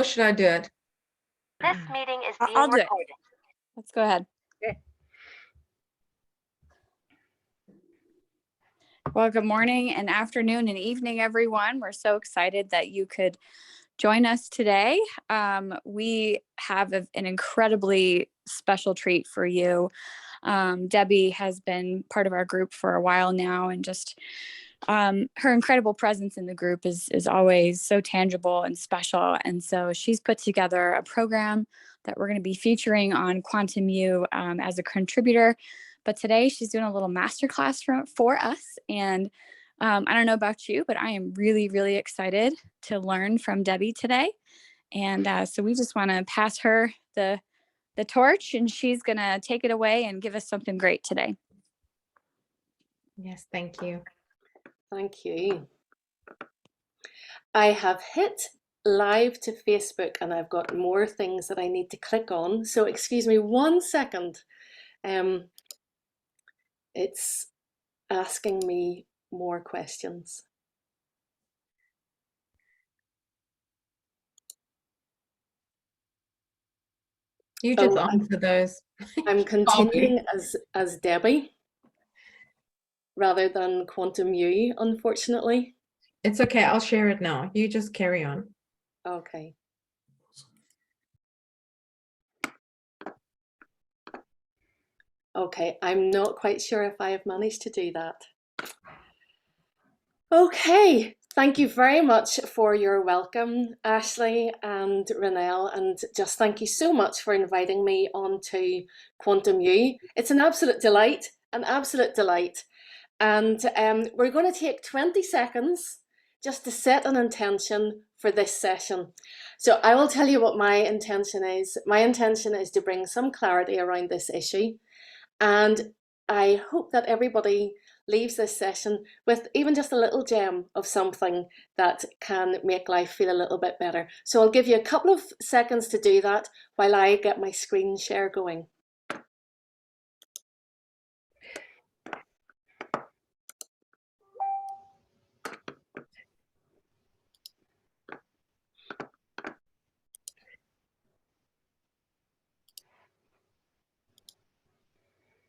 should I do it? This meeting is being I'll do it. recorded. Let's go ahead. Okay. Well, good morning and afternoon and evening, everyone. We're so excited that you could join us today. We have an incredibly special treat for you. Debbie has been part of our group for a while now, and just her incredible presence in the group is always so tangible and special. And so she's put together a program that we're going to be featuring on Quantum U as a contributor. But today she's doing a little masterclass for us. And I don't know about you, but I am really, really excited to learn from Debbie today. And so we just want to pass her the torch, and she's going to take it away and give us something great today. Yes, thank you. Thank you. I have hit live to Facebook and I've got more things that I need to click on. So excuse me 1 second. It's asking me more questions. You just answer those. I'm continuing as Debbie rather than Quantum U, unfortunately. It's okay. I'll share it now. You just carry on. Okay. Okay, I'm not quite sure if I have managed to do that. Okay, thank you very much for your welcome, Ashley and Renelle, and just thank you so much for inviting me onto Quantum U. It's an absolute delight, an absolute delight. And we're going to take 20 seconds just to set an intention for this session. So I will tell you what my intention is. My intention is to bring some clarity around this issue. And I hope that everybody leaves this session with even just a little gem of something that can make life feel a little bit better. So I'll give you a couple of seconds to do that while I get my screen share going.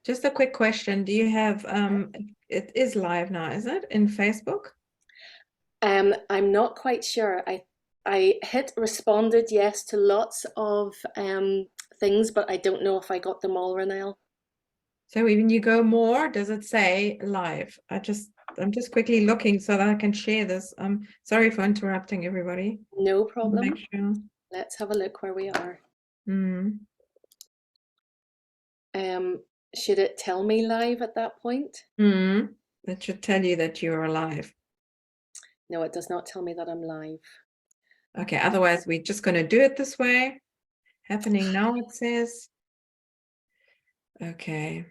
Just a quick question. Do you have, it is live now, is it, in Facebook? I'm not quite sure. I hit responded yes to lots of things, but I don't know if I got them all, Renelle. So when you go more, does it say live? I'm just quickly looking so that I can share this. Sorry for interrupting everybody. No problem. Make sure. Let's have a look where we are. Should it tell me live at that point? That should tell you that you're alive. No, it does not tell me that I'm live. Okay, otherwise we're just going to do it this way. Happening now, it says. Okay.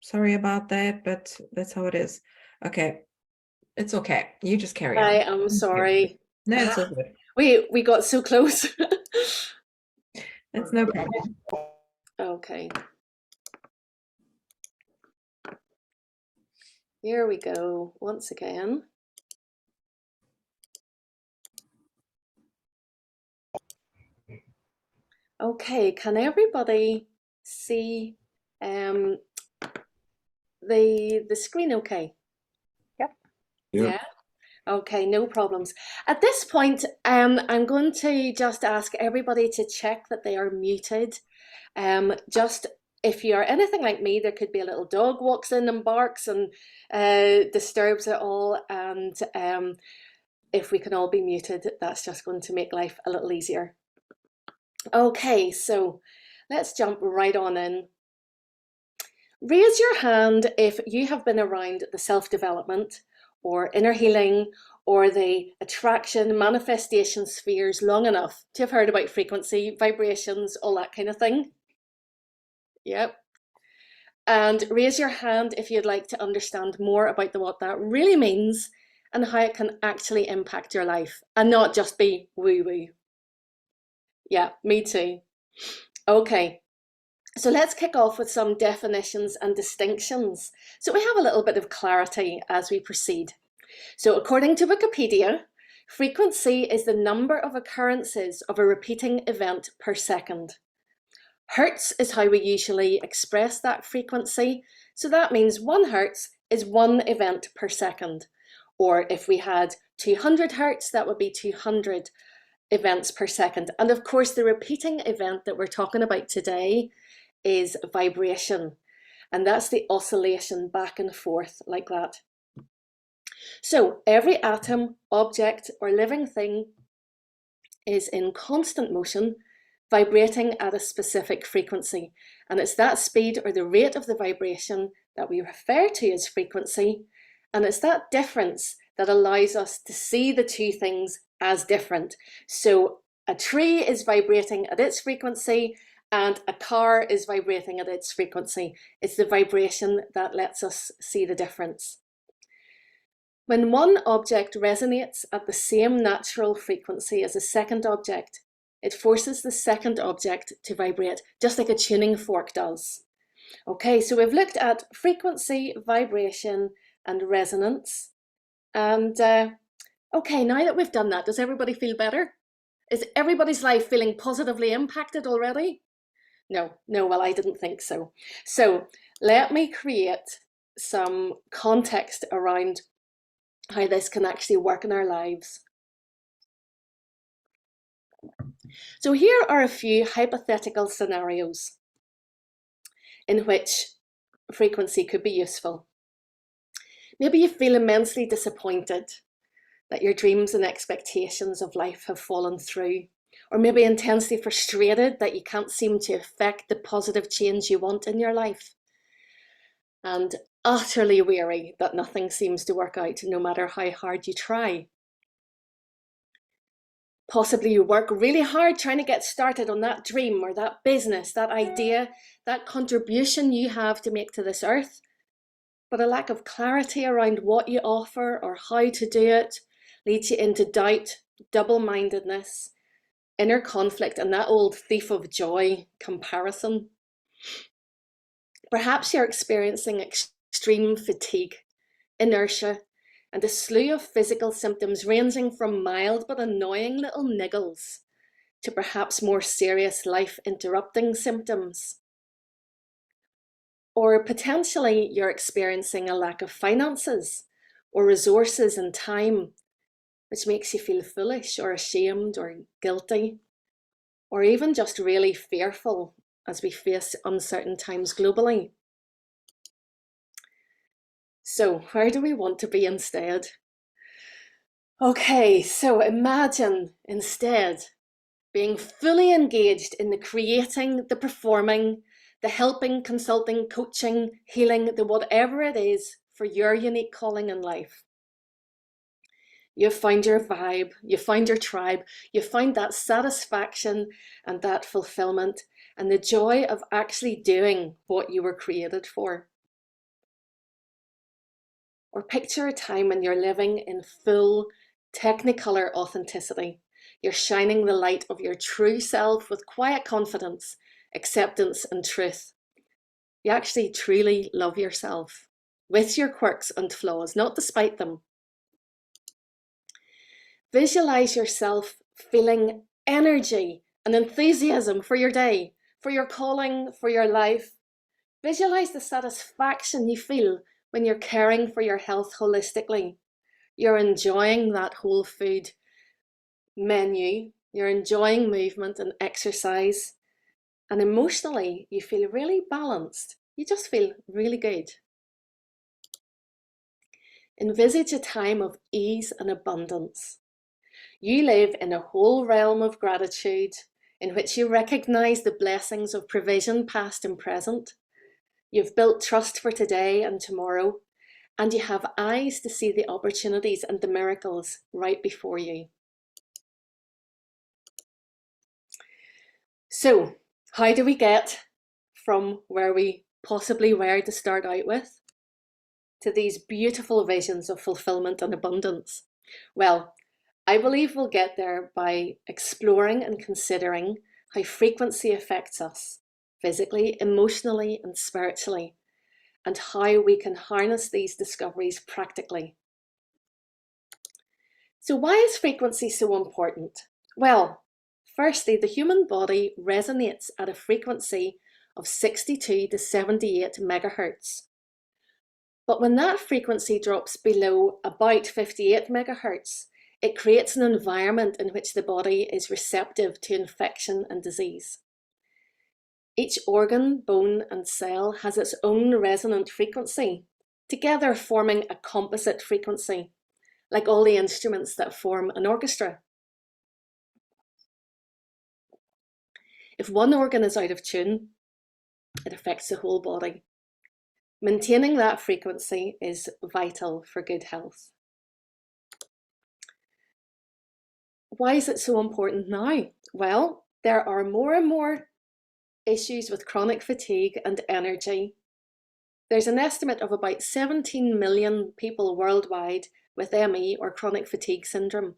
Sorry about that, but that's how it is. Okay. It's okay. You just carry on. I am sorry. No, it's all good. We got so close. That's no problem. Okay. Here we go once again. Okay, can everybody see the screen okay? Yep. Yeah. Okay, no problems. At this point, I'm going to just ask everybody to check that they are muted. Just if you're anything like me, there could be a little dog walks in and barks and disturbs it all. And if we can all be muted, that's just going to make life a little easier. Okay, so let's jump right on in. Raise your hand if you have been around the self-development or inner healing or the attraction manifestation spheres long enough to have heard about frequency, vibrations, all that kind of thing. Yep. And raise your hand if you'd like to understand more about what that really means and how it can actually impact your life and not just be woo-woo. Yeah, me too. Okay, so let's kick off with some definitions and distinctions so we have a little bit of clarity as we proceed. So according to Wikipedia, Frequency is the number of occurrences of a repeating event per second. Hertz is how we usually express that frequency. So that means 1 hertz is 1 event per second. Or if we had 200 hertz, that would be 200 events per second. And of course, the repeating event that we're talking about today is vibration. And that's the oscillation back and forth like that. So every atom, object, or living thing is in constant motion, vibrating at a specific frequency. And it's that speed or the rate of the vibration that we refer to as frequency. And it's that difference that allows us to see the two things as different. So a tree is vibrating at its frequency and a car is vibrating at its frequency. It's the vibration that lets us see the difference. When one object resonates at the same natural frequency as a second object, it forces the second object to vibrate, just like a tuning fork does. Okay, so we've looked at frequency, vibration, and resonance. And okay, now that we've done that, does everybody feel better? Is everybody's life feeling positively impacted already? No, well, I didn't think so. So let me create some context around how this can actually work in our lives. So here are a few hypothetical scenarios in which frequency could be useful. Maybe you feel immensely disappointed that your dreams and expectations of life have fallen through, or maybe intensely frustrated that you can't seem to effect the positive change you want in your life, and utterly weary that nothing seems to work out no matter how hard you try. Possibly you work really hard trying to get started on that dream or that business, that idea, that contribution you have to make to this earth, but a lack of clarity around what you offer or how to do it leads you into doubt, double-mindedness, inner conflict, and that old thief of joy, comparison. Perhaps you're experiencing extreme fatigue, inertia, and a slew of physical symptoms ranging from mild but annoying little niggles to perhaps more serious life-interrupting symptoms. Or potentially you're experiencing a lack of finances or resources and time, which makes you feel foolish or ashamed or guilty, or even just really fearful as we face uncertain times globally. So where do we want to be instead? Okay, so imagine instead being fully engaged in the creating, the performing, the helping, consulting, coaching, healing, the whatever it is for your unique calling in life. You've found your vibe, you've found your tribe, you've found that satisfaction and that fulfillment and the joy of actually doing what you were created for. Or picture a time when you're living in full Technicolor authenticity. You're shining the light of your true self with quiet confidence, acceptance, and truth. You actually truly love yourself with your quirks and flaws, not despite them. Visualize yourself feeling energy and enthusiasm for your day, for your calling, for your life. Visualize the satisfaction you feel when you're caring for your health holistically. You're enjoying that whole food menu, you're enjoying movement and exercise, and emotionally you feel really balanced. You just feel really good. Envisage a time of ease and abundance. You live in a whole realm of gratitude in which you recognize the blessings of provision past and present. You've built trust for today and tomorrow, and you have eyes to see the opportunities and the miracles right before you. So, how do we get from where we possibly were to start out with to these beautiful visions of fulfillment and abundance? Well, I believe we'll get there by exploring and considering how frequency affects us physically, emotionally, and spiritually, and how we can harness these discoveries practically. So why is frequency so important? Well, firstly, the human body resonates at a frequency of 62 to 78 megahertz. But when that frequency drops below about 58 megahertz, it creates an environment in which the body is receptive to infection and disease. Each organ, bone, and cell has its own resonant frequency, together forming a composite frequency, like all the instruments that form an orchestra. If one organ is out of tune, it affects the whole body. Maintaining that frequency is vital for good health. Why is it so important now? Well, there are more and more issues with chronic fatigue and energy. There's an estimate of about 17 million people worldwide with ME or chronic fatigue syndrome.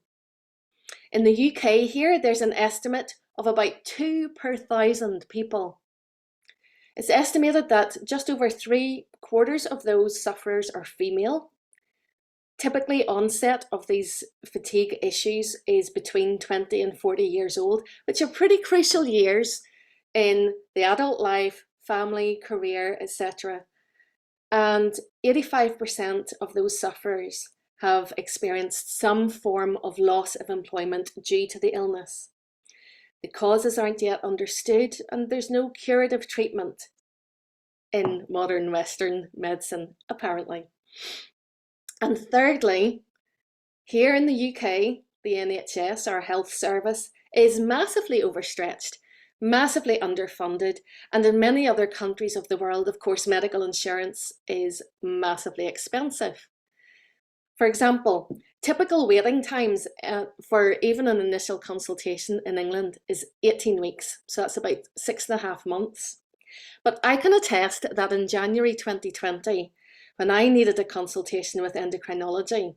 In the UK here, there's an estimate of about 2 per 1,000 people. It's estimated that just over 3/4 of those sufferers are female. Typically, onset of these fatigue issues is between 20 and 40 years old, which are pretty crucial years in the adult life, family, career, etc. And 85% of those sufferers have experienced some form of loss of employment due to the illness. The causes aren't yet understood, and there's no curative treatment in modern Western medicine, apparently. And thirdly, here in the UK, the NHS, our health service, is massively overstretched, massively underfunded, and in many other countries of the world, of course, medical insurance is massively expensive. For example, typical waiting times for even an initial consultation in England is 18 weeks, so that's about 6.5 months. But I can attest that in January 2020, when I needed a consultation with endocrinology,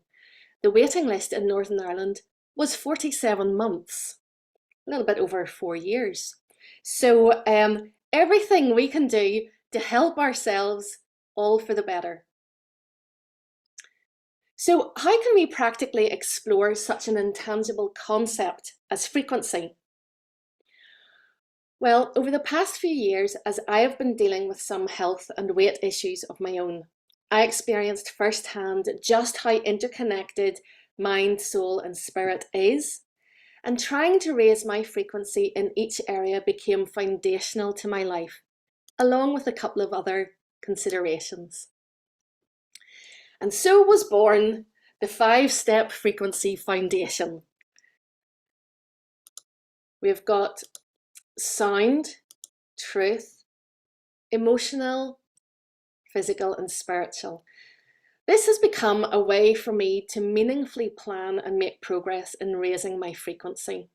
the waiting list in Northern Ireland was 47 months, a little bit over 4 years. So everything we can do to help ourselves, all for the better. So how can we practically explore such an intangible concept as frequency? Well, over the past few years, as I have been dealing with some health and weight issues of my own, I experienced firsthand just how interconnected mind, soul, and spirit is. And trying to raise my frequency in each area became foundational to my life, along with a couple of other considerations. And so was born the 5-step frequency foundation. We've got sound, truth, emotional, physical, and spiritual. This has become a way for me to meaningfully plan and make progress in raising my frequency.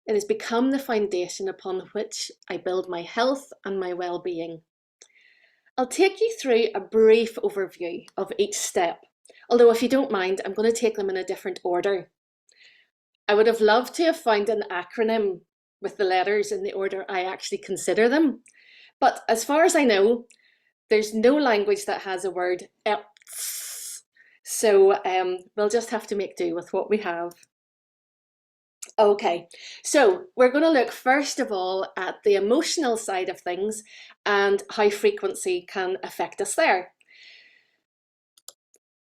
It has become the foundation upon which I build my health and my well-being. I'll take you through a brief overview of each step, although if you don't mind, I'm going to take them in a different order. I would have loved to have found an acronym with the letters in the order I actually consider them, but as far as I know, there's no language that has a word else. So we'll just have to make do with what we have. Okay, so we're going to look first of all at the emotional side of things and how frequency can affect us there.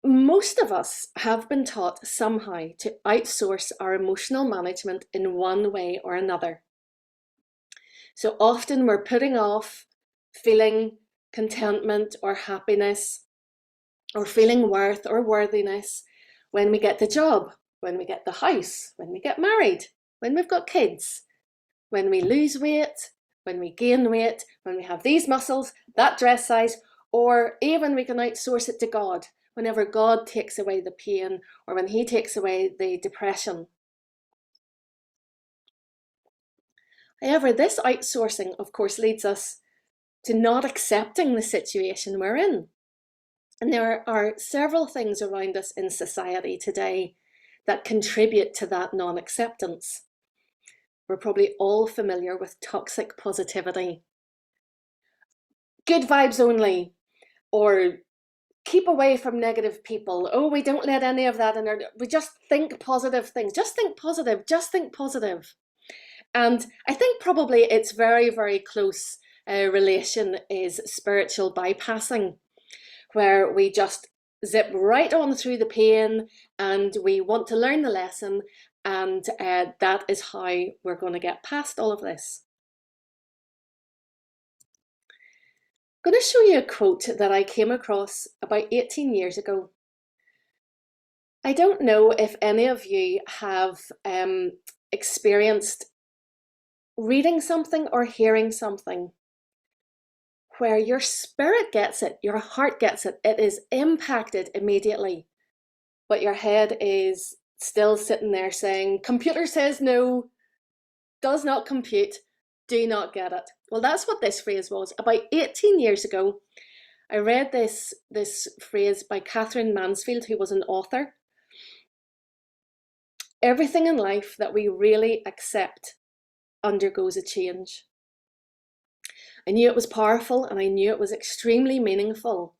Most of us have been taught somehow to outsource our emotional management in one way or another. So often we're putting off feeling contentment or happiness or feeling worth or worthiness when we get the job, when we get the house, when we get married, when we've got kids, when we lose weight, when we gain weight, when we have these muscles, that dress size, or even we can outsource it to God whenever God takes away the pain or when He takes away the depression. However, this outsourcing, of course, leads us to not accepting the situation we're in. And there are several things around us in society today that contribute to that non-acceptance. We're probably all familiar with toxic positivity. Good vibes only, or keep away from negative people. Oh, we don't let any of that in our, we just think positive things. Just think positive, just think positive. And I think probably its very, very close relation is spiritual bypassing, where we just zip right on through the pain and we want to learn the lesson, and that is how we're going to get past all of this. I'm going to show you a quote that I came across about 18 years ago. I don't know if any of you have experienced reading something or hearing something where your spirit gets it, your heart gets it, it is impacted immediately, but your head is still sitting there saying, computer says no, does not compute, do not get it. Well, that's what this phrase was. About 18 years ago, I read this phrase by Catherine Mansfield, who was an author. Everything in life that we really accept undergoes a change. I knew it was powerful and I knew it was extremely meaningful,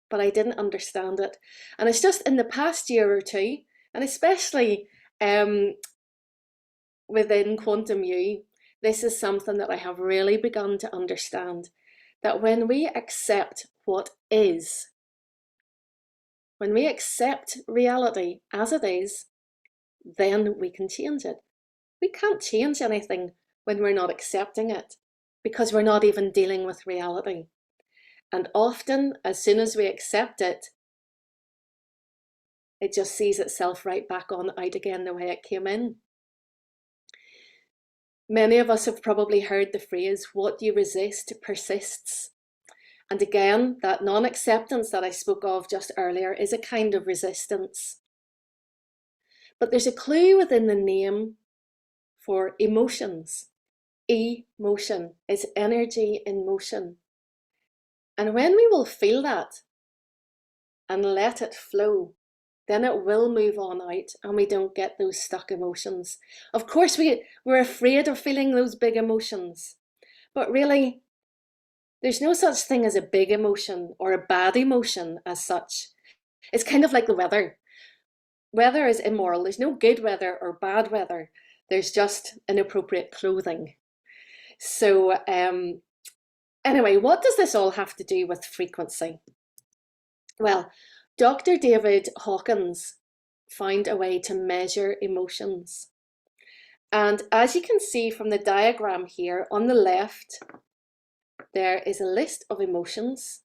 but I didn't understand it. And it's just in the past year or two, and especially within Quantum U, this is something that I have really begun to understand, that when we accept what is, when we accept reality as it is, then we can change it. We can't change anything when we're not accepting it, because we're not even dealing with reality. And often, as soon as we accept it, it just sees itself right back on out again the way it came in. Many of us have probably heard the phrase, what you resist persists. And again, that non-acceptance that I spoke of just earlier is a kind of resistance. But there's a clue within the name for emotions. Emotion is energy in motion. And when we will feel that and let it flow, then it will move on out and we don't get those stuck emotions. Of course, we're afraid of feeling those big emotions, but really, there's no such thing as a big emotion or a bad emotion as such. It's kind of like the weather. Weather is immoral. There's no good weather or bad weather. There's just inappropriate clothing. So anyway, what does this all have to do with frequency? Well, Dr. David Hawkins found a way to measure emotions. And as you can see from the diagram here on the left, there is a list of emotions.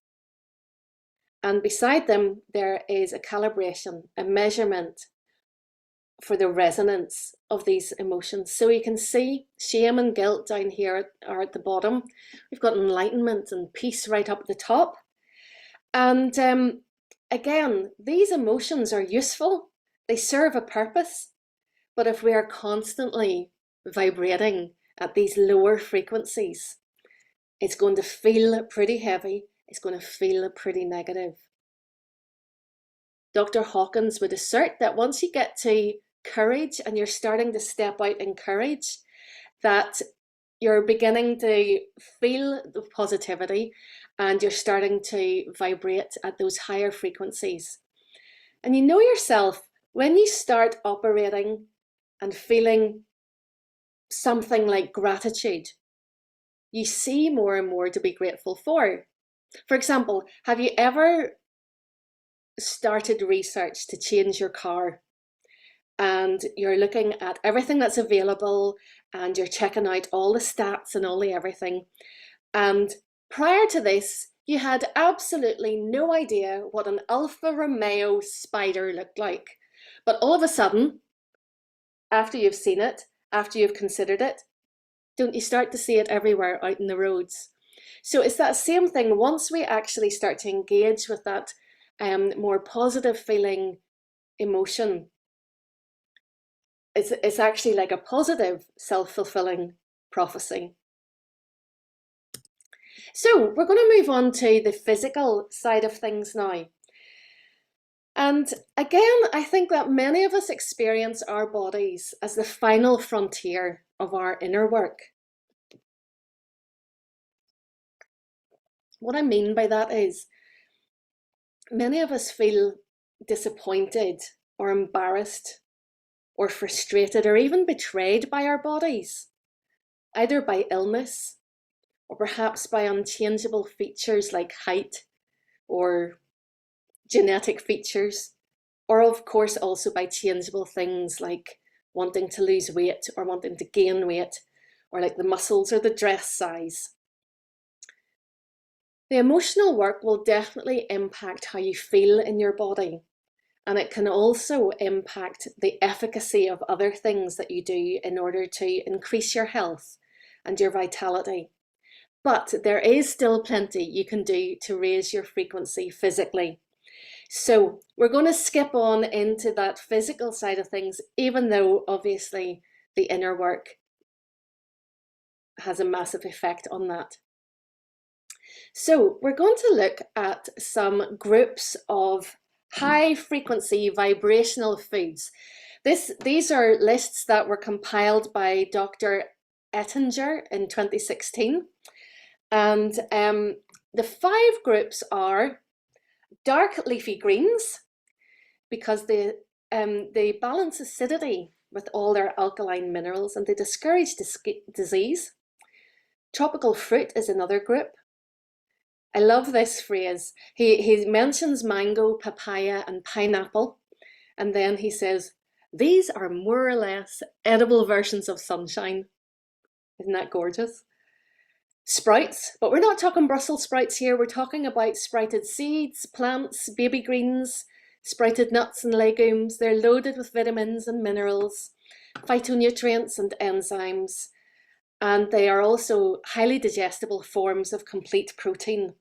And beside them, there is a calibration, a measurement for the resonance of these emotions. So you can see shame and guilt down here are at the bottom. We've got enlightenment and peace right up the top. And again, these emotions are useful. They serve a purpose. But if we are constantly vibrating at these lower frequencies, it's going to feel pretty heavy. It's going to feel pretty negative. Dr. Hawkins would assert that once you get to courage and you're starting to step out in courage, that you're beginning to feel the positivity and you're starting to vibrate at those higher frequencies. And you know yourself, when you start operating and feeling something like gratitude, you see more and more to be grateful for. For example, have you ever started research to change your car? And you're looking at everything that's available and you're checking out all the stats and all the everything. And prior to this, you had absolutely no idea what an Alfa Romeo Spider looked like. But all of a sudden, after you've seen it, after you've considered it, don't you start to see it everywhere out in the roads? So it's that same thing. Once we actually start to engage with that more positive feeling emotion, it's actually like a positive self-fulfilling prophecy. So we're going to move on to the physical side of things now. And again, I think that many of us experience our bodies as the final frontier of our inner work. What I mean by that is, many of us feel disappointed or embarrassed or frustrated or even betrayed by our bodies, either by illness or perhaps by unchangeable features like height or genetic features, or of course also by changeable things like wanting to lose weight or wanting to gain weight, or like the muscles or the dress size. The emotional work will definitely impact how you feel in your body, and it can also impact the efficacy of other things that you do in order to increase your health and your vitality. But there is still plenty you can do to raise your frequency physically. So we're going to skip on into that physical side of things, even though obviously the inner work has a massive effect on that. So we're going to look at some groups of high frequency vibrational foods. These are lists that were compiled by Dr. Ettinger in 2016. And the 5 groups are dark leafy greens, because they balance acidity with all their alkaline minerals and they discourage disease. Tropical fruit is another group. I love this phrase. He mentions mango, papaya, and pineapple, and then he says, these are more or less edible versions of sunshine. Isn't that gorgeous? Sprouts, but we're not talking Brussels sprouts here. We're talking about sprouted seeds, plants, baby greens, sprouted nuts and legumes. They're loaded with vitamins and minerals, phytonutrients and enzymes, and they are also highly digestible forms of complete protein.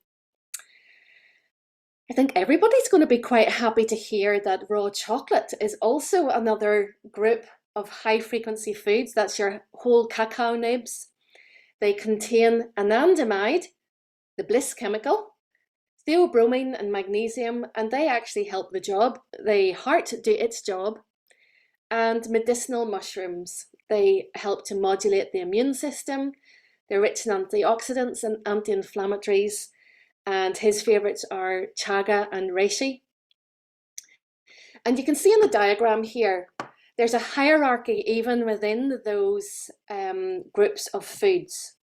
I think everybody's going to be quite happy to hear that raw chocolate is also another group of high frequency foods. That's your whole cacao nibs. They contain anandamide, the bliss chemical, theobromine and magnesium, and they actually help the job. The heart do its job. And medicinal mushrooms. They help to modulate the immune system. They're rich in antioxidants and anti-inflammatories. And his favorites are chaga and reishi. And you can see in the diagram here, there's a hierarchy even within those groups of foods.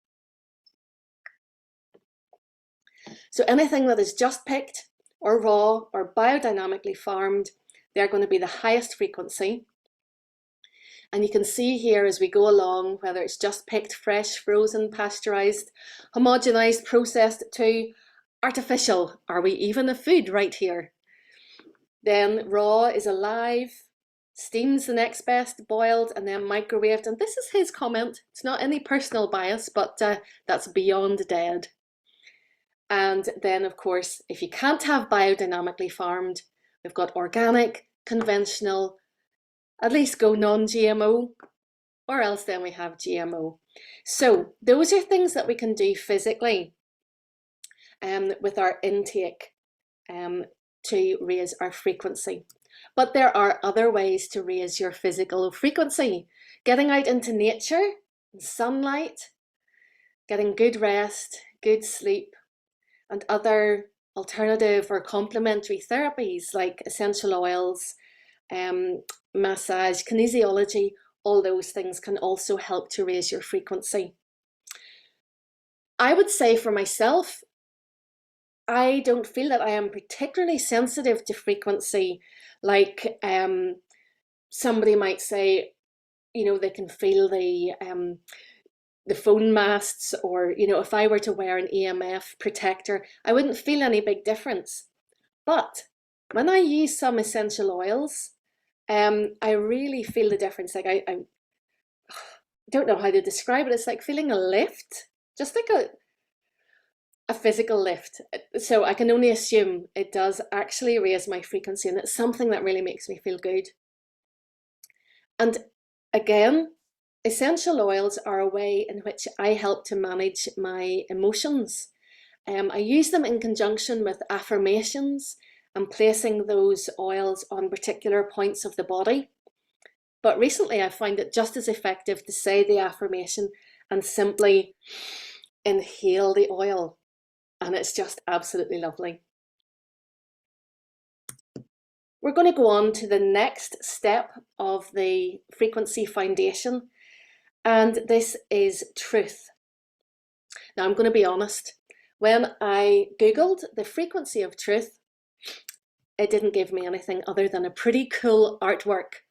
So anything that is just picked or raw or biodynamically farmed, they're going to be the highest frequency. And you can see here as we go along, whether it's just picked, fresh, frozen, pasteurized, homogenized, processed to artificial. Are we even a food right here? Then raw is alive, steam's the next best, boiled, and then microwaved. And this is his comment. It's not any personal bias, but that's beyond dead. And then, of course, if you can't have biodynamically farmed, we've got organic, conventional, at least go non-GMO, or else then we have GMO. So those are things that we can do physically with our intake to raise our frequency. But there are other ways to raise your physical frequency. Getting out into nature, sunlight, getting good rest, good sleep, and other alternative or complementary therapies like essential oils, massage, kinesiology, all those things can also help to raise your frequency. I would say for myself, I don't feel that I am particularly sensitive to frequency, like somebody might say, you know, they can feel the phone masts, or, you know, if I were to wear an EMF protector, I wouldn't feel any big difference. But when I use some essential oils, I really feel the difference. Like I don't know how to describe it. It's like feeling a lift, just like a physical lift. So I can only assume it does actually raise my frequency, and it's something that really makes me feel good. And again, essential oils are a way in which I help to manage my emotions. I use them in conjunction with affirmations and placing those oils on particular points of the body. But recently I find it just as effective to say the affirmation and simply inhale the oil, and it's just absolutely lovely. we're going to go on to the next step of the frequency foundation, and this is truth. Now, I'm going to be honest. When I Googled the frequency of truth, it didn't give me anything other than a pretty cool artwork.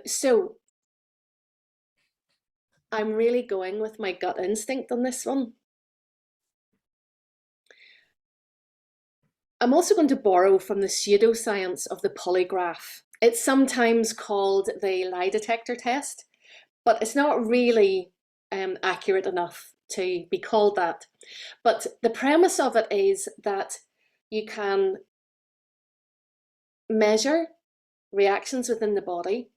So I'm really going with my gut instinct on this one. I'm also going to borrow from the pseudoscience of the polygraph. It's sometimes called the lie detector test, but it's not really accurate enough to be called that. But the premise of it is that you can measure reactions within the body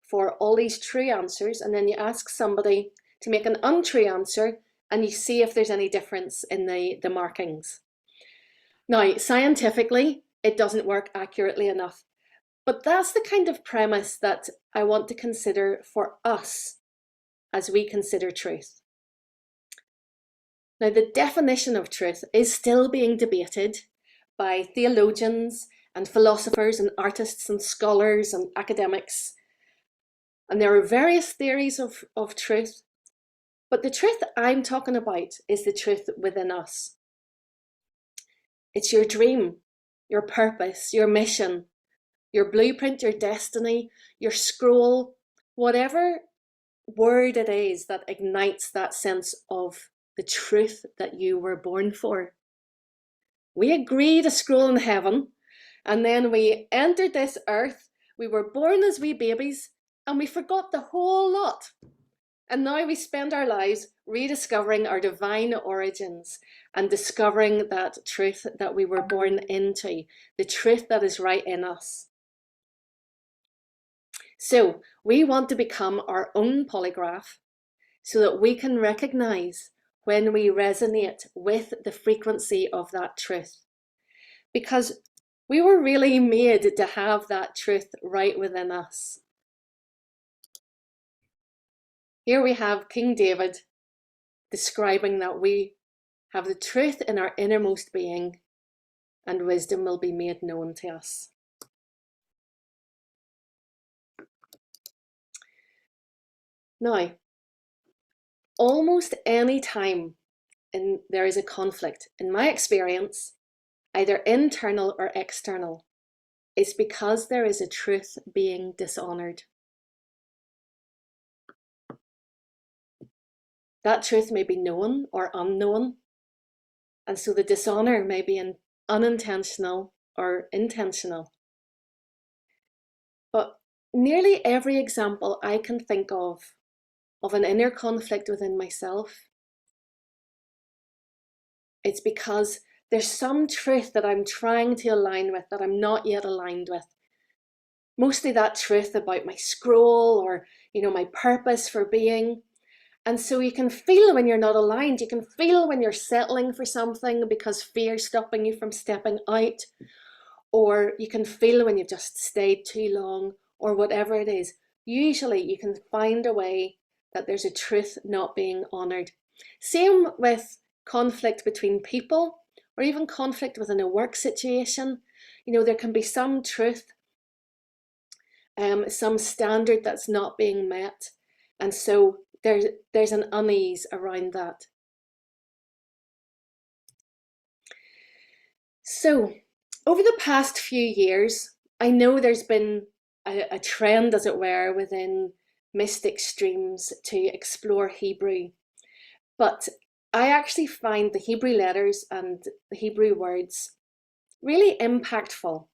for all these true answers, and then you ask somebody to make an untrue answer, and you see if there's any difference in the markings. Now, scientifically, it doesn't work accurately enough, but that's the kind of premise that I want to consider for us as we consider truth. Now, the definition of truth is still being debated by theologians and philosophers and artists and scholars and academics. And there are various theories of truth, but the truth I'm talking about is the truth within us. It's your dream, your purpose, your mission, your blueprint, your destiny, your scroll, whatever word it is that ignites that sense of the truth that you were born for. We agreed a scroll in heaven, and then we entered this earth. We were born as wee babies, and we forgot the whole lot. And now we spend our lives rediscovering our divine origins and discovering that truth that we were born into, the truth that is right in us. So we want to become our own polygraph so that we can recognize when we resonate with the frequency of that truth. Because we were really made to have that truth right within us. Here we have King David describing that we have the truth in our innermost being, and wisdom will be made known to us. Now, almost any time there is a conflict, in my experience, either internal or external, it's because there is a truth being dishonored. That truth may be known or unknown, and so the dishonor may be unintentional or intentional. But nearly every example I can think of an inner conflict within myself, it's because there's some truth that I'm trying to align with that I'm not yet aligned with. Mostly that truth about my scroll or, my purpose for being. And so you can feel when you're not aligned, you can feel when you're settling for something because fear's stopping you from stepping out, or you can feel when you've just stayed too long, or whatever it is. Usually you can find a way that there's a truth not being honored. Same with conflict between people, or even conflict within a work situation. There can be some truth, some standard that's not being met. And so there's an unease around that. So over the past few years, I know there's been a trend, as it were, within mystic streams to explore Hebrew. But I actually find the Hebrew letters and the Hebrew words really impactful.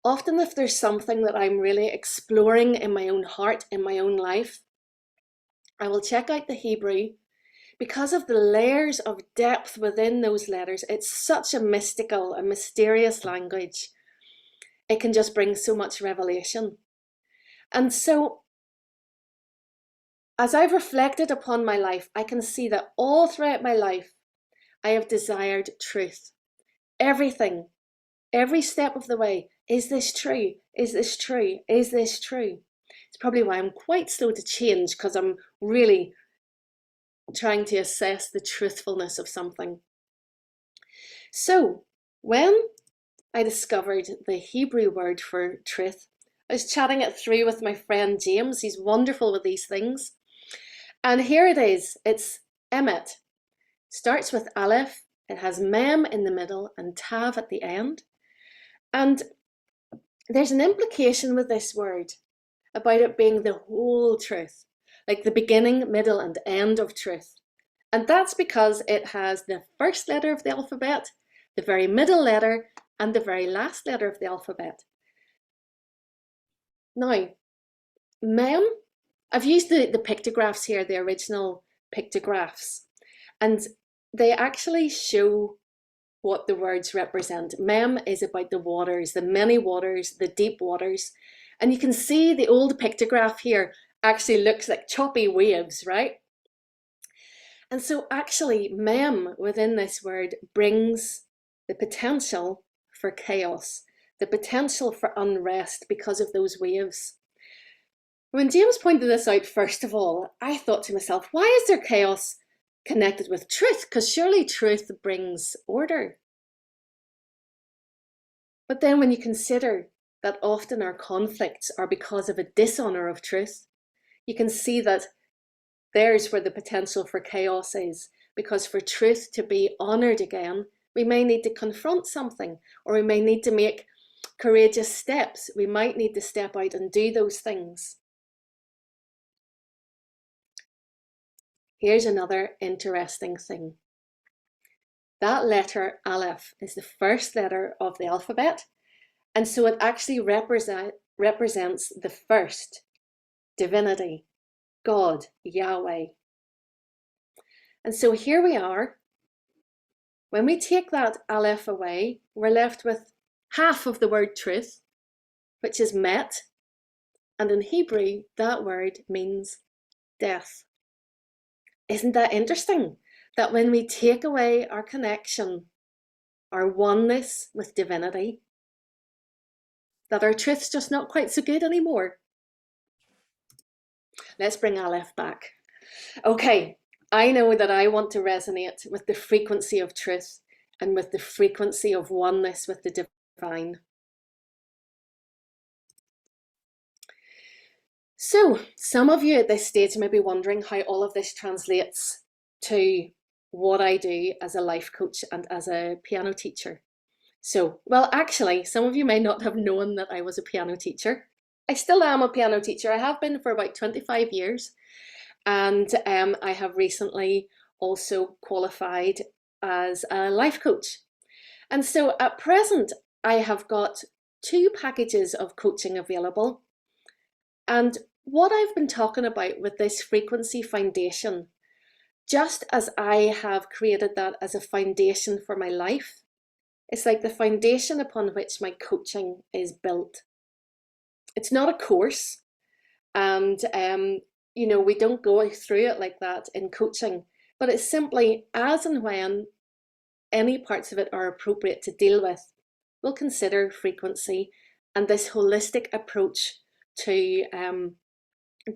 Often if there's something that I'm really exploring in my own heart, in my own life, I will check out the Hebrew. Because of the layers of depth within those letters, it's such a mystical, a mysterious language. It can just bring so much revelation. And so, as I've reflected upon my life, I can see that all throughout my life, I have desired truth. Everything, every step of the way. Is this true? Is this true? Is this true? It's probably why I'm quite slow to change, because I'm really trying to assess the truthfulness of something. So when I discovered the Hebrew word for truth, I was chatting it through with my friend James. He's wonderful with these things. And here it is. It's emet. Starts with aleph. It has mem in the middle and tav at the end. And there's an implication with this word about it being the whole truth, like the beginning, middle, and end of truth. And that's because it has the first letter of the alphabet, the very middle letter, and the very last letter of the alphabet. Now, mem, I've used the pictographs here, the original pictographs, and they actually show what the words represent. Mem is about the waters, the many waters, the deep waters. And you can see the old pictograph here actually looks like choppy waves, right? And so actually mem within this word brings the potential for chaos, the potential for unrest because of those waves. When James pointed this out, first of all, I thought to myself, why is there chaos connected with truth? Because surely truth brings order. But then when you consider that often our conflicts are because of a dishonour of truth, you can see that there's where the potential for chaos is. Because for truth to be honoured again, we may need to confront something, or we may need to make courageous steps. We might need to step out and do those things. Here's another interesting thing. That letter aleph is the first letter of the alphabet, and so it actually represents the first, divinity, God, Yahweh. And so here we are. When we take that aleph away, we're left with half of the word truth, which is met, and in Hebrew, that word means death. Isn't that interesting? That when we take away our connection, our oneness with divinity, that our truth's just not quite so good anymore. Let's bring aleph back. Okay, I know that I want to resonate with the frequency of truth and with the frequency of oneness with the divine. So, some of you at this stage may be wondering how all of this translates to what I do as a life coach and as a piano teacher. So, well, actually, some of you may not have known that I was a piano teacher. I still am a piano teacher. I have been for about 25 years. And I have recently also qualified as a life coach. And so at present, I have got 2 packages of coaching available. And what I've been talking about with this frequency foundation, just as I have created that as a foundation for my life, it's like the foundation upon which my coaching is built. It's not a course, and you know, we don't go through it like that in coaching, but it's simply as and when any parts of it are appropriate to deal with, we'll consider frequency and this holistic approach to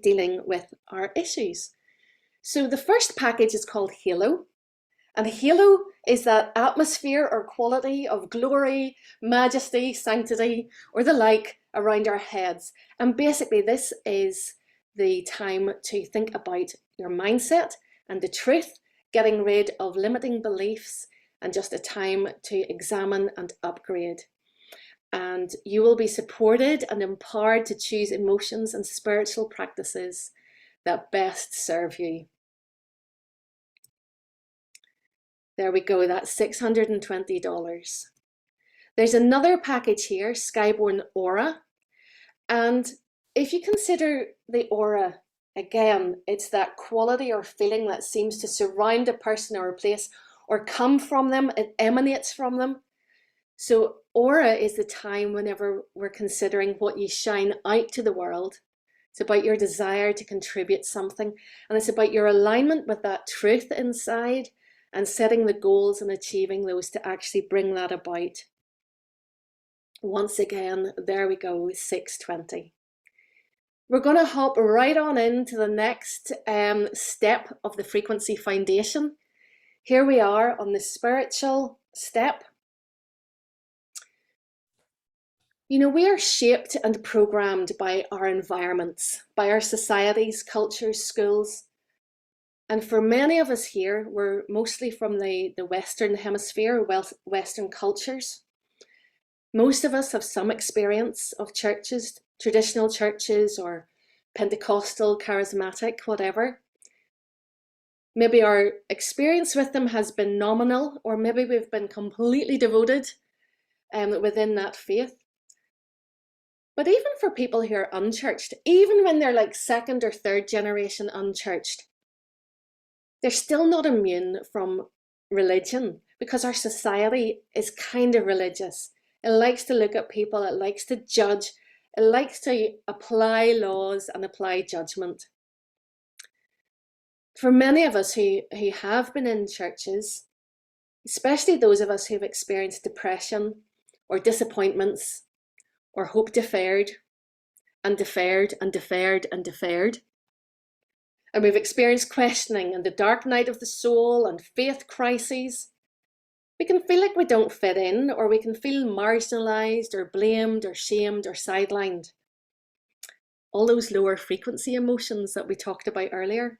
dealing with our issues. So the first package is called Halo. And halo is that atmosphere or quality of glory, majesty, sanctity, or the like around our heads. And basically this is the time to think about your mindset and the truth, getting rid of limiting beliefs, and just a time to examine and upgrade. And you will be supported and empowered to choose emotions and spiritual practices that best serve you. There we go, that's $620. There's another package here, Skyborne Aura. And if you consider the aura, again, it's that quality or feeling that seems to surround a person or a place or come from them, it emanates from them. So aura is the time whenever we're considering what you shine out to the world. It's about your desire to contribute something, and it's about your alignment with that truth inside and setting the goals and achieving those to actually bring that about. Once again, there we go, 620. We're going to hop right on into the next step of the frequency foundation. Here we are on the spiritual step, You know, we are shaped and programmed by our environments, by our societies, cultures, schools. And for many of us here, we're mostly from the Western hemisphere, Western cultures. Most of us have some experience of churches, traditional churches or Pentecostal, charismatic, whatever. Maybe our experience with them has been nominal, or maybe we've been completely devoted within that faith. But even for people who are unchurched, even when they're like second or third generation unchurched, they're still not immune from religion, because our society is kind of religious. It likes to look at people, it likes to judge, it likes to apply laws and apply judgment. For many of us who have been in churches, especially those of us who've experienced depression or disappointments or hope deferred and deferred and deferred and deferred, and we've experienced questioning and the dark night of the soul and faith crises, we can feel like we don't fit in, or we can feel marginalized or blamed or shamed or sidelined. All those lower frequency emotions that we talked about earlier.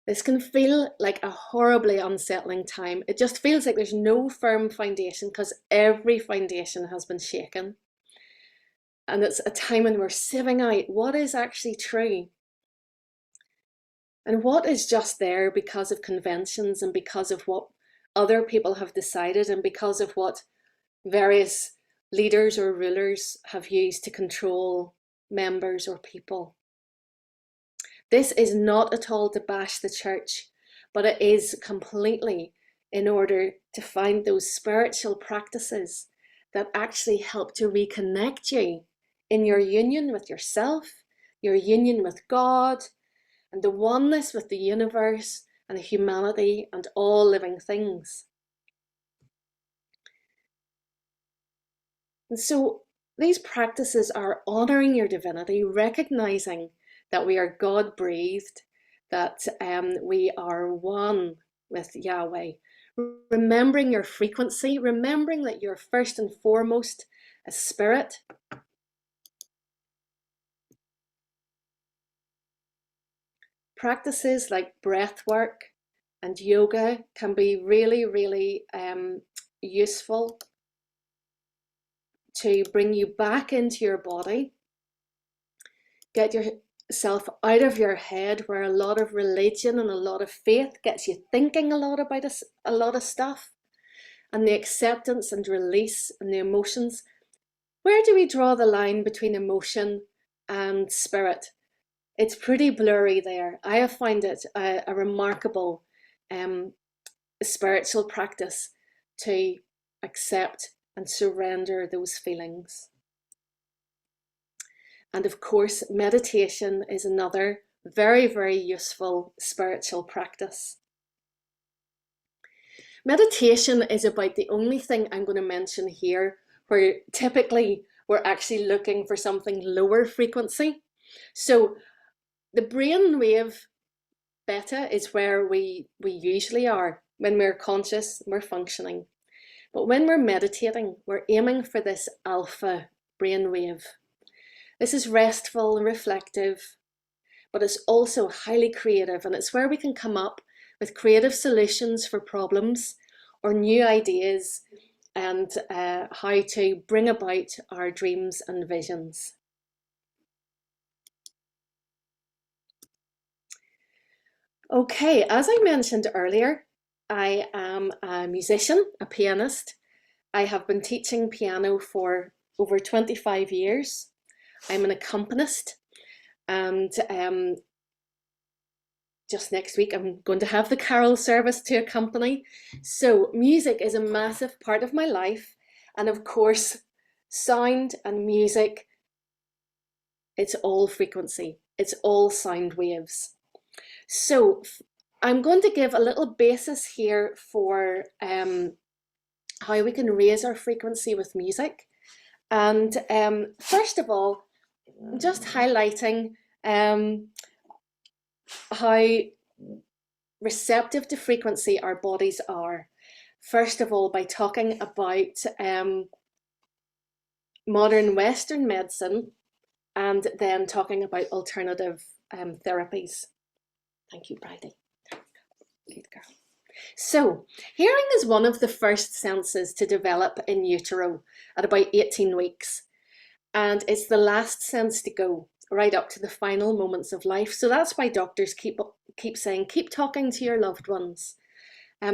This can feel like a horribly unsettling time. It just feels like there's no firm foundation, because every foundation has been shaken. And it's a time when we're sieving out what is actually true and what is just there because of conventions and because of what other people have decided and because of what various leaders or rulers have used to control members or people. This is not at all to bash the church, but it is completely in order to find those spiritual practices that actually help to reconnect you in your union with yourself, your union with God, and the oneness with the universe and humanity and all living things. And so these practices are honoring your divinity, recognizing that we are God-breathed, that we are one with Yahweh, remembering your frequency, remembering that you're first and foremost a spirit. Practices like breath work and yoga can be really, really useful to bring you back into your body, get yourself out of your head, where a lot of religion and a lot of faith gets you thinking a lot about a lot of stuff, and the acceptance and release and the emotions. Where do we draw the line between emotion and spirit? It's pretty blurry there. I have found it a remarkable spiritual practice to accept and surrender those feelings. And of course, meditation is another very, very useful spiritual practice. Meditation is about the only thing I'm going to mention here where typically we're actually looking for something lower frequency. So the brainwave beta is where we usually are when we're conscious, we're functioning. But when we're meditating, we're aiming for this alpha brainwave. This is restful and reflective, but it's also highly creative, and it's where we can come up with creative solutions for problems or new ideas and how to bring about our dreams and visions. Okay, as I mentioned earlier, I am a musician, a pianist. I have been teaching piano for over 25 years. I'm an accompanist, and just next week I'm going to have the carol service to accompany. So music is a massive part of my life, and of course sound and music, it's all frequency, it's all sound waves. So I'm going to give a little basis here for how we can raise our frequency with music. And first of all, just highlighting how receptive to frequency our bodies are. first of all, by talking about modern Western medicine and then talking about alternative therapies. Thank you, Bridie. Good girl. So, hearing is one of the first senses to develop in utero at about 18 weeks. And it's the last sense to go, right up to the final moments of life. So that's why doctors keep saying, keep talking to your loved ones.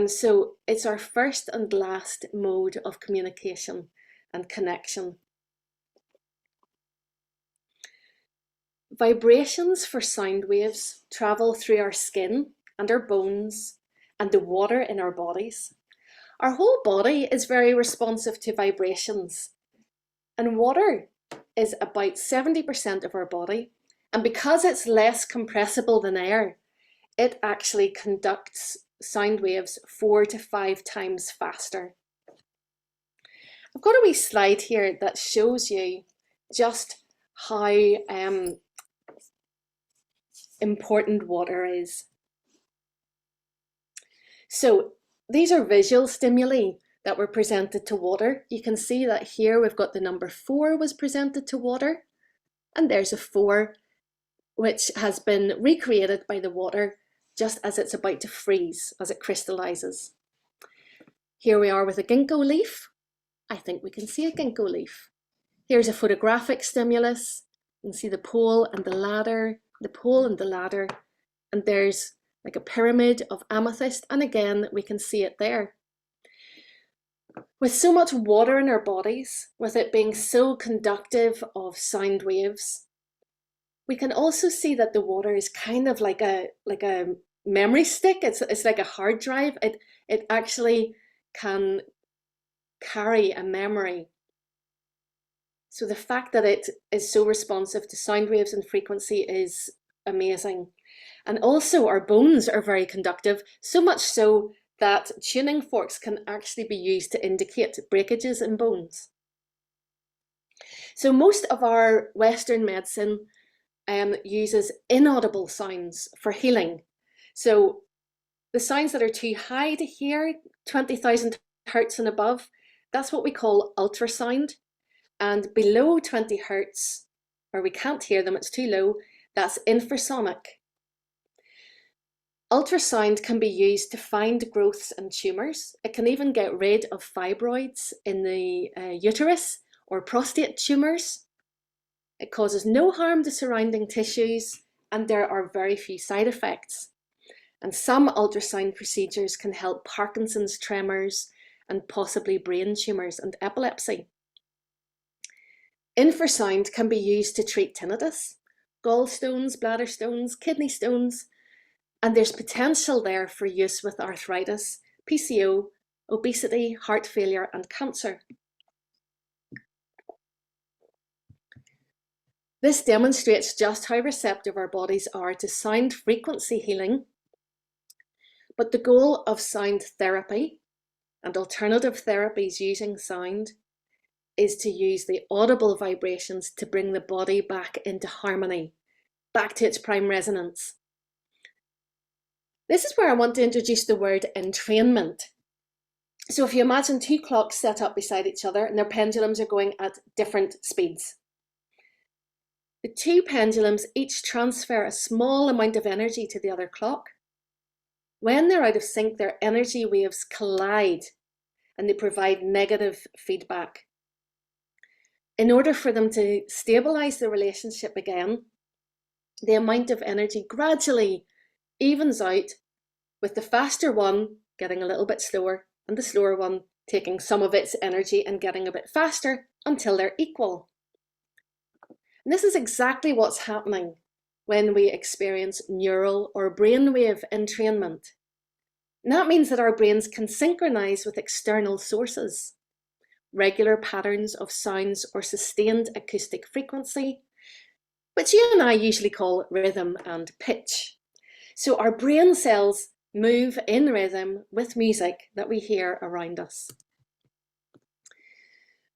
So it's our first and last mode of communication and connection. Vibrations for sound waves travel through our skin and our bones and the water in our bodies. Our whole body is very responsive to vibrations, and water is about 70% of our body, and because it's less compressible than air, it actually conducts sound waves 4 to 5 times faster. I've got a wee slide here that shows you just how important water is. So these are visual stimuli that were presented to water. You can see that here we've got the number 4 was presented to water, and there's a 4 which has been recreated by the water just as it's about to freeze, as it crystallizes. Here we are with a ginkgo leaf. I think we can see a ginkgo leaf. Here's a photographic stimulus. You can see the pole and the ladder, the pole and the ladder, and there's like a pyramid of amethyst, and again we can see it there. With so much water in our bodies, with it being so conductive of sound waves, we can also see that the water is kind of like a memory stick. It's like a hard drive. It actually can carry a memory. So the fact that it is so responsive to sound waves and frequency is amazing. And also our bones are very conductive, so much so that tuning forks can actually be used to indicate breakages in bones. So most of our Western medicine uses inaudible sounds for healing. So the sounds that are too high to hear, 20,000 hertz and above, that's what we call ultrasound. And below 20 hertz, or we can't hear them, it's too low, that's infrasonic. Ultrasound can be used to find growths and tumours. It can even get rid of fibroids in the uterus or prostate tumours. It causes no harm to surrounding tissues, and there are very few side effects. And some ultrasound procedures can help Parkinson's tremors and possibly brain tumours and epilepsy. Infrasound can be used to treat tinnitus, gallstones, bladder stones, kidney stones, and there's potential there for use with arthritis, PCO, obesity, heart failure, and cancer. This demonstrates just how receptive our bodies are to sound frequency healing, but the goal of sound therapy and alternative therapies using sound is to use the audible vibrations to bring the body back into harmony, back to its prime resonance. This is where I want to introduce the word entrainment. So if you imagine 2 clocks set up beside each other and their pendulums are going at different speeds. The 2 pendulums each transfer a small amount of energy to the other clock. When they're out of sync, their energy waves collide and they provide negative feedback. In order for them to stabilize the relationship again, the amount of energy gradually evens out, with the faster one getting a little bit slower and the slower one taking some of its energy and getting a bit faster until they're equal. And this is exactly what's happening when we experience neural or brainwave entrainment. And that means that our brains can synchronize with external sources, regular patterns of sounds or sustained acoustic frequency, which you and I usually call rhythm and pitch. So our brain cells move in rhythm with music that we hear around us.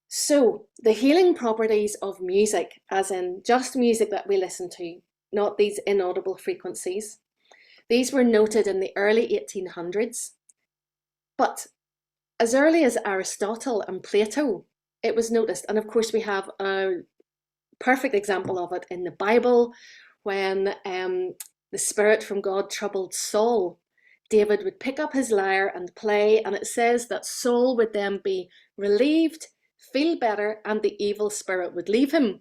So the healing properties of music, as in just music that we listen to, not these inaudible frequencies, these were noted in the early 1800s. But as early as Aristotle and Plato, it was noticed. And of course, we have a perfect example of it in the Bible when the Spirit from God troubled Saul. David would pick up his lyre and play, and it says that Saul would then be relieved, feel better, and the evil spirit would leave him.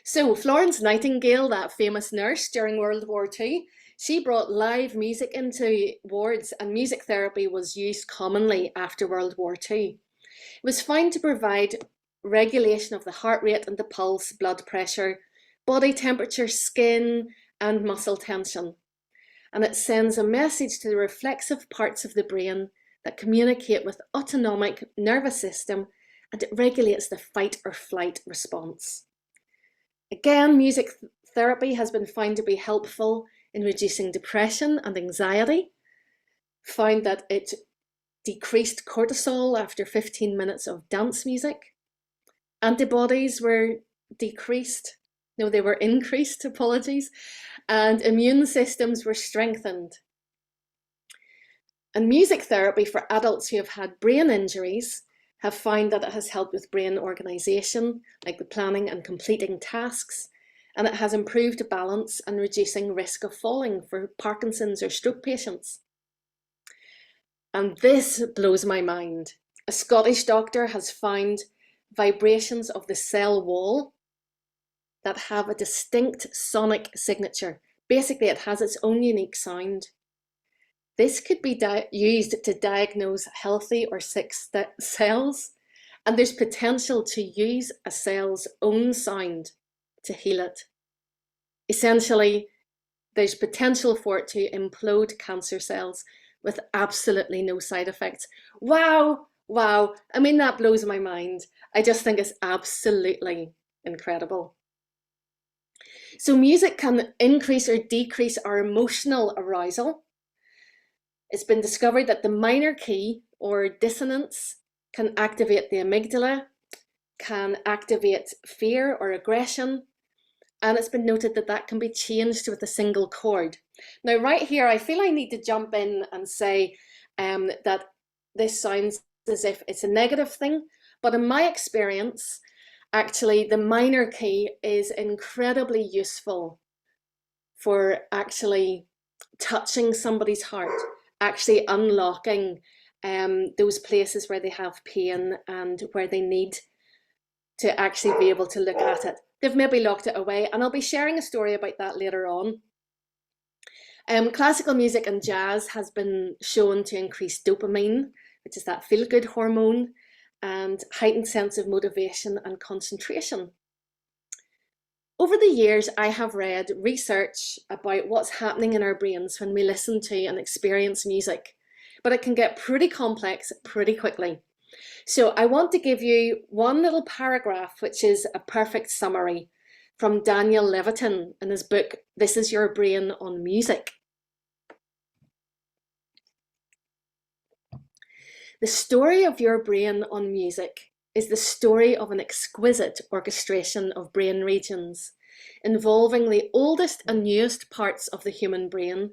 So Florence Nightingale, that famous nurse during World War II, she brought live music into wards, and music therapy was used commonly after World War II. It was found to provide regulation of the heart rate and the pulse, blood pressure, body temperature, skin, and muscle tension. And it sends a message to the reflexive parts of the brain that communicate with autonomic nervous system, and it regulates the fight or flight response. Again, music therapy has been found to be helpful in reducing depression and anxiety. Found that it decreased cortisol after 15 minutes of dance music. Antibodies were decreased. No, they were increased, apologies. And immune systems were strengthened. And music therapy for adults who have had brain injuries have found that it has helped with brain organization, like the planning and completing tasks, and it has improved balance and reducing risk of falling for Parkinson's or stroke patients. And this blows my mind. A Scottish doctor has found vibrations of the cell wall that have a distinct sonic signature. Basically, it has its own unique sound. This could be used to diagnose healthy or sick cells, and there's potential to use a cell's own sound to heal it. Essentially, there's potential for it to implode cancer cells with absolutely no side effects. Wow, wow. I mean, that blows my mind. I just think it's absolutely incredible. So music can increase or decrease our emotional arousal. It's been discovered that the minor key or dissonance can activate the amygdala, can activate fear or aggression, and it's been noted that that can be changed with a single chord. Now, right here, I feel I need to jump in and say that this sounds as if it's a negative thing, but in my experience, actually, the minor key is incredibly useful for actually touching somebody's heart, actually unlocking those places where they have pain and where they need to actually be able to look at it. They've maybe locked it away, and I'll be sharing a story about that later on. Classical music and jazz has been shown to increase dopamine, which is that feel-good hormone, and heightened sense of motivation and concentration. Over the years, I have read research about what's happening in our brains when we listen to and experience music, but it can get pretty complex pretty quickly. So I want to give you one little paragraph, which is a perfect summary from Daniel Levitin in his book, This Is Your Brain on Music. The story of your brain on music is the story of an exquisite orchestration of brain regions, involving the oldest and newest parts of the human brain,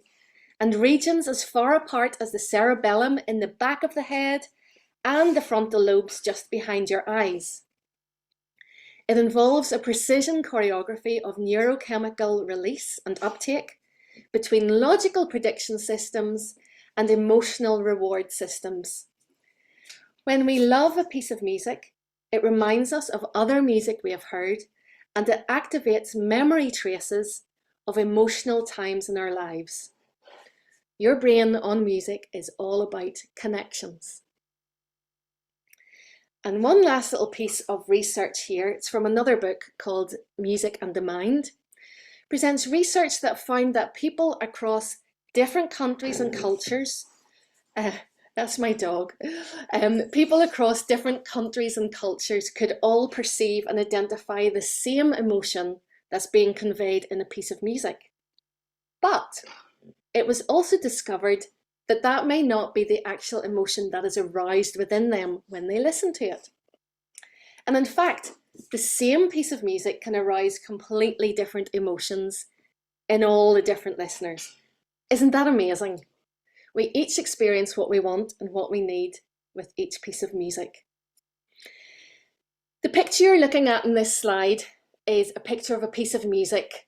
and regions as far apart as the cerebellum in the back of the head and the frontal lobes just behind your eyes. It involves a precision choreography of neurochemical release and uptake between logical prediction systems and emotional reward systems. When we love a piece of music, it reminds us of other music we have heard, and it activates memory traces of emotional times in our lives. Your brain on music is all about connections. And one last little piece of research here, it's from another book called Music and the Mind, presents research that found that people across different countries and cultures, that's my dog, people across different countries and cultures could all perceive and identify the same emotion that's being conveyed in a piece of music. But it was also discovered that that may not be the actual emotion that is aroused within them when they listen to it. And in fact, the same piece of music can arouse completely different emotions in all the different listeners. Isn't that amazing? We each experience what we want and what we need with each piece of music. The picture you're looking at in this slide is a picture of a piece of music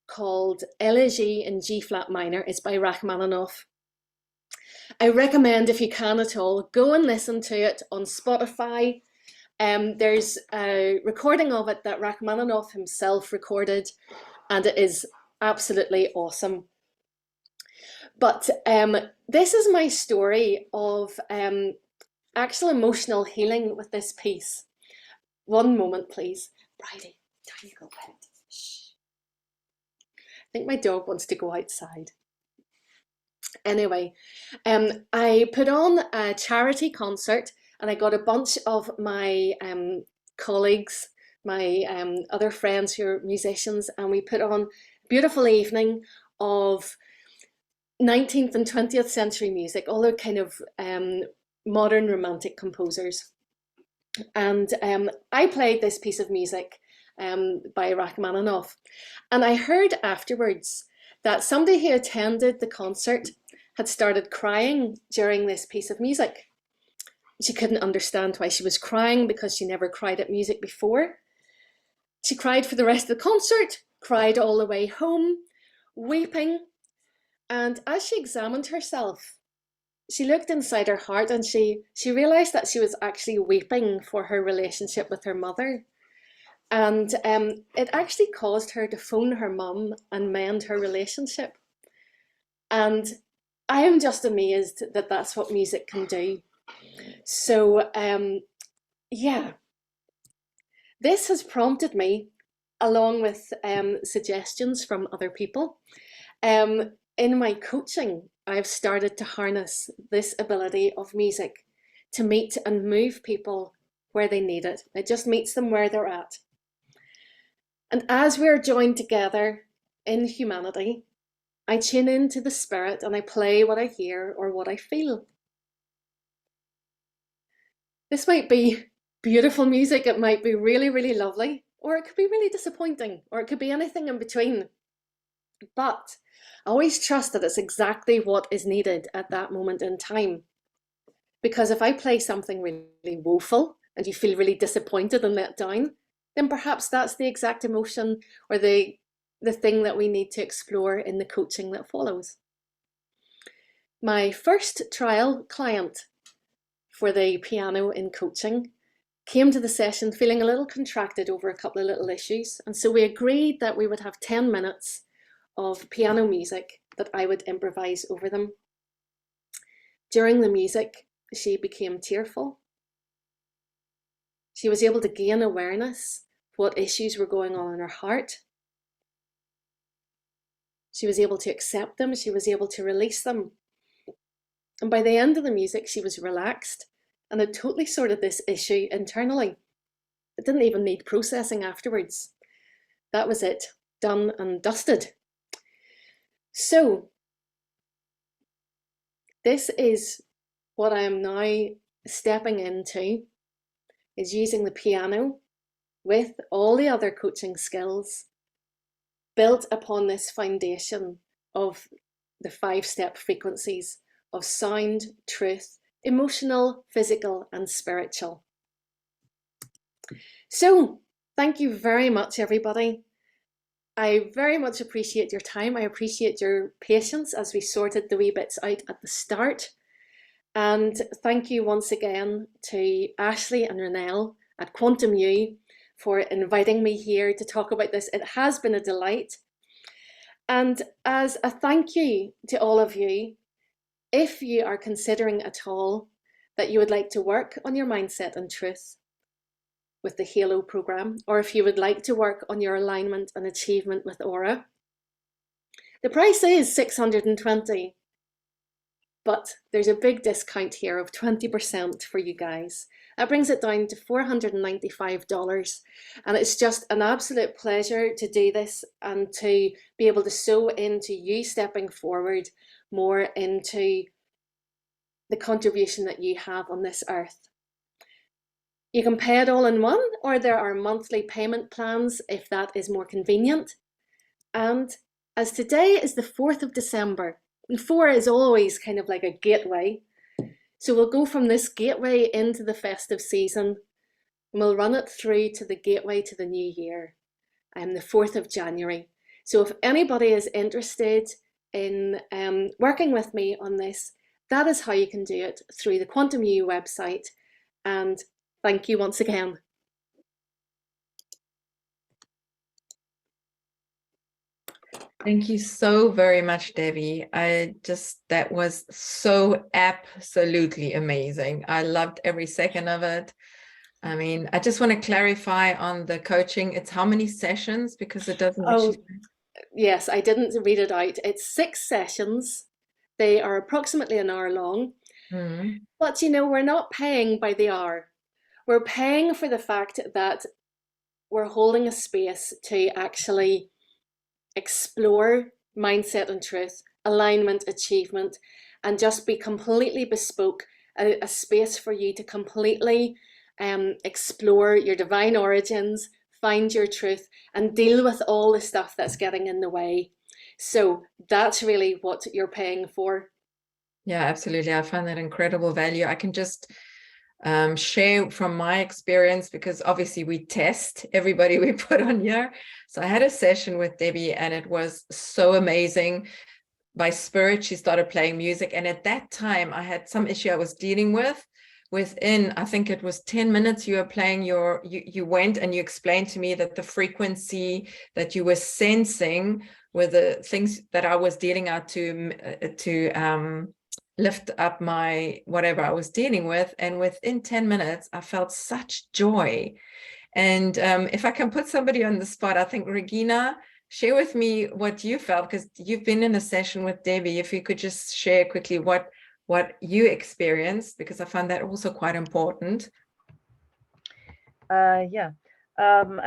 called Elegy in G flat minor. It's by Rachmaninoff. I recommend, if you can at all, go and listen to it on Spotify. There's a recording of it that Rachmaninoff himself recorded, and it is absolutely awesome. But this is my story of actual emotional healing with this piece. One moment, please. Bridie, down you go, pet. Shh. I think my dog wants to go outside. Anyway, I put on a charity concert, and I got a bunch of my colleagues, my other friends who are musicians, and we put on a beautiful evening of 19th and 20th century music, all the kind of modern romantic composers. And I played this piece of music by Rachmaninoff, and I heard afterwards that somebody who attended the concert had started crying during this piece of music. She couldn't understand why she was crying, because she never cried at music before. She cried for the rest of the concert, cried all the way home, weeping. And as she examined herself, she looked inside her heart, and she realised that she was actually weeping for her relationship with her mother. And it actually caused her to phone her mum and mend her relationship. And I am just amazed that that's what music can do. So, yeah, this has prompted me, along with suggestions from other people. In my coaching, I've started to harness this ability of music to meet and move people where they need it. It just meets them where they're at. And as we're joined together in humanity, I tune into the spirit and I play what I hear or what I feel. This might be beautiful music, it might be really, really lovely, or it could be really disappointing, or it could be anything in between. But I always trust that it's exactly what is needed at that moment in time. Because if I play something really woeful and you feel really disappointed and let down, then perhaps that's the exact emotion or the thing that we need to explore in the coaching that follows. My first trial client for the piano in coaching came to the session feeling a little contracted over a couple of little issues. And so we agreed that we would have 10 minutes of piano music that I would improvise over them. During the music, she became tearful. She was able to gain awareness of what issues were going on in her heart. She was able to accept them. She was able to release them. And by the end of the music, she was relaxed and had totally sorted this issue internally. It didn't even need processing afterwards. That was it, done and dusted. So, this is what I am now stepping into, is using the piano with all the other coaching skills built upon this foundation of the 5-step frequencies of sound, truth, emotional, physical, and spiritual. So, thank you very much, everybody. I very much appreciate your time. I appreciate your patience as we sorted the wee bits out at the start. And thank you once again to Ashley and Renelle at Quantum U for inviting me here to talk about this. It has been a delight. And as a thank you to all of you, if you are considering at all that you would like to work on your mindset and truth with the Halo program, or if you would like to work on your alignment and achievement with Aura, the price is $620, but there's a big discount here of 20% for you guys. That brings it down to $495, and it's just an absolute pleasure to do this and to be able to sow into you stepping forward more into the contribution that you have on this earth. You can pay it all in one, or there are monthly payment plans if that is more convenient. And as today is the 4th of December, And 4 is always kind of like a gateway. So we'll go from this gateway into the festive season, and we'll run it through to the gateway to the new year, the 4th of January. So if anybody is interested in working with me on this, that is how you can do it, through the Quantum You website. And thank you once again. Thank you so very much, Debbie. That was so absolutely amazing. I loved every second of it. I mean, I just want to clarify on the coaching. It's how many sessions? Because it doesn't actually. Yes, I didn't read it out. It's 6 sessions. They are approximately an hour long. But you know, we're not paying by the hour. We're paying for the fact that we're holding a space to actually explore mindset and truth, alignment, achievement, and just be completely bespoke, a space for you to completely explore your divine origins, find your truth, and deal with all the stuff that's getting in the way. So that's really what you're paying for. Yeah, absolutely. I find that incredible value. I can just share from my experience, because obviously we test everybody we put on here. So I had a session with Debbie and it was so amazing. By spirit, she started playing music. And at that time, I had some issue I was dealing with. Within, I think it was 10 minutes, you were playing you went and you explained to me that the frequency that you were sensing were the things that I was dealing out to lift up my whatever I was dealing with. And within 10 minutes, I felt such joy. And if I can put somebody on the spot, I think, Regina, share with me what you felt, because you've been in a session with Debbie. If you could just share quickly what you experienced, because I found that also quite important. Yeah. I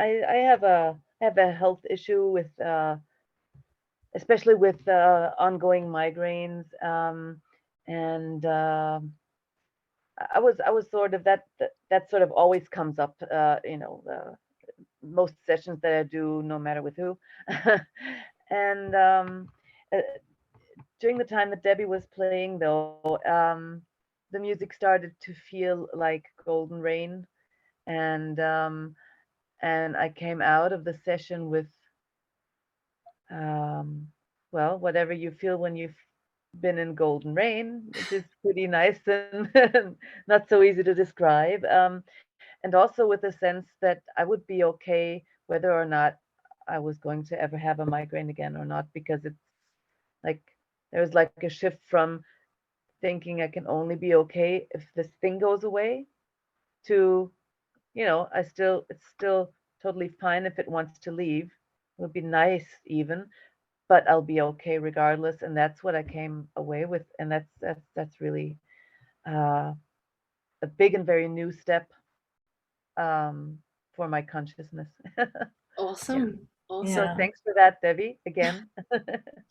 have a health issue with especially with ongoing migraines, and I was sort of that sort of always comes up, most sessions that I do, no matter with who. And during the time that Debbie was playing, though, the music started to feel like golden rain, and I came out of the session with, well, whatever you feel when you've been in golden rain, which is pretty nice and not so easy to describe. And also with a sense that I would be okay whether or not I was going to ever have a migraine again or not, because it's like there was like a shift from thinking I can only be okay if this thing goes away to, it's still totally fine if it wants to leave. It would be nice even, but I'll be okay regardless. And that's what I came away with. And that's really a big and very new step for my consciousness. Awesome. Yeah. Awesome. So thanks for that, Debbie, again.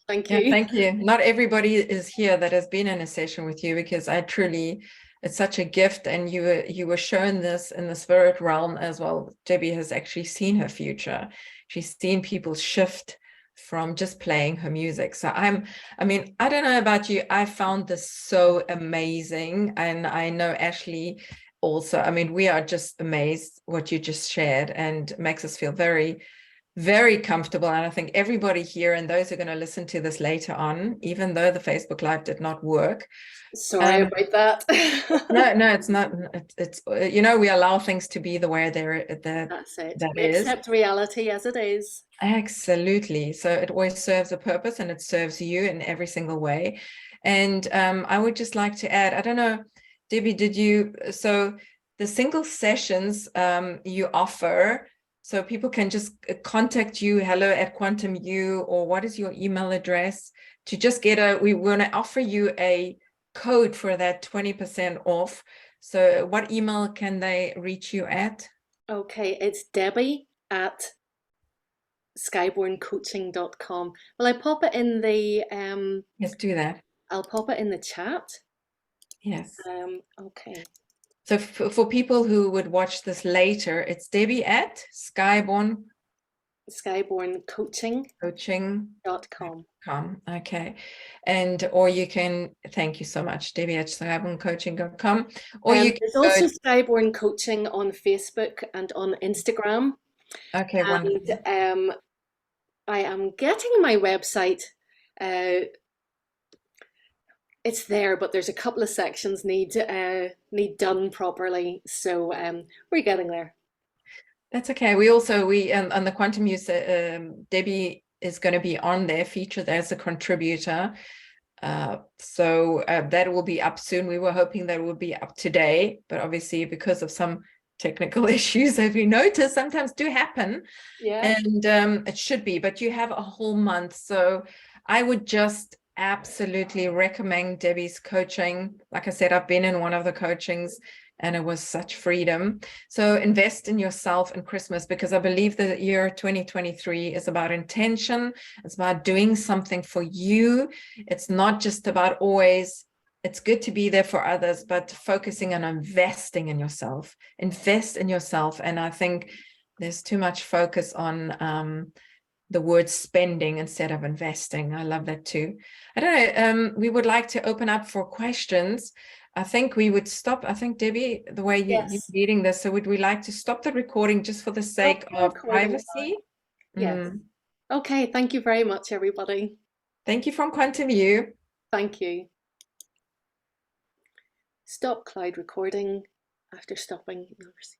Thank you. Yeah, thank you. Not everybody is here that has been in a session with you, because it's such a gift, and you were shown this in the spirit realm as well. Debbie has actually seen her future. She's seen people shift from just playing her music. So I don't know about you, I found this so amazing. And I know Ashley also. I mean, we are just amazed what you just shared, and makes us feel very, very comfortable. And I think everybody here, and those who are going to listen to this later on, even though the Facebook Live did not work. Sorry about that. No, it's not. It's we allow things to be the way That's it. that We is. accept reality as it is. Absolutely. So it always serves a purpose, and it serves you in every single way. And I would just like to add, I don't know, Debbie, so the single sessions you offer, so people can just contact you, hello@quantumu, or what is your email address, to just we want to offer you a code for that 20% off. So what email can they reach you at? Okay, it's Debbie@skybornecoaching.com. Will I pop it in the Yes, do that. I'll pop it in the chat. Yes. Okay. So for people who would watch this later, it's Debbie at Skyborne Skyborne Coaching. Coaching.com. Okay. And or you can, thank you so much, Debbie at skybornecoaching.com, or you can There's go, also Skyborne Coaching on Facebook and on Instagram. okay, wonderful. And I am getting my website. It's there, but there's a couple of sections need done properly. So we're getting there. That's okay. We on the Quantum Use, Debbie is going to be on there, featured as a contributor. So that will be up soon. We were hoping that it would be up today, but obviously because of some technical issues, as we noticed, sometimes do happen. Yeah. And it should be, but you have a whole month. So I would just absolutely recommend Debbie's coaching. Like I said, I've been in one of the coachings and it was such freedom. So invest in yourself in Christmas, because I believe the year 2023 is about intention. It's about doing something for you. It's not just about always, it's good to be there for others, but focusing on investing in yourself. Invest in yourself. And I think there's too much focus on the word spending instead of investing. I love that too. I don't know, we would like to open up for questions. I think we would stop. I think, Debbie, the way you're reading this, so would we like to stop the recording just for the sake of privacy? Yes. Okay, thank you very much, everybody. Thank you from Quantum View. Thank you. Stop cloud recording. After stopping, you'll receive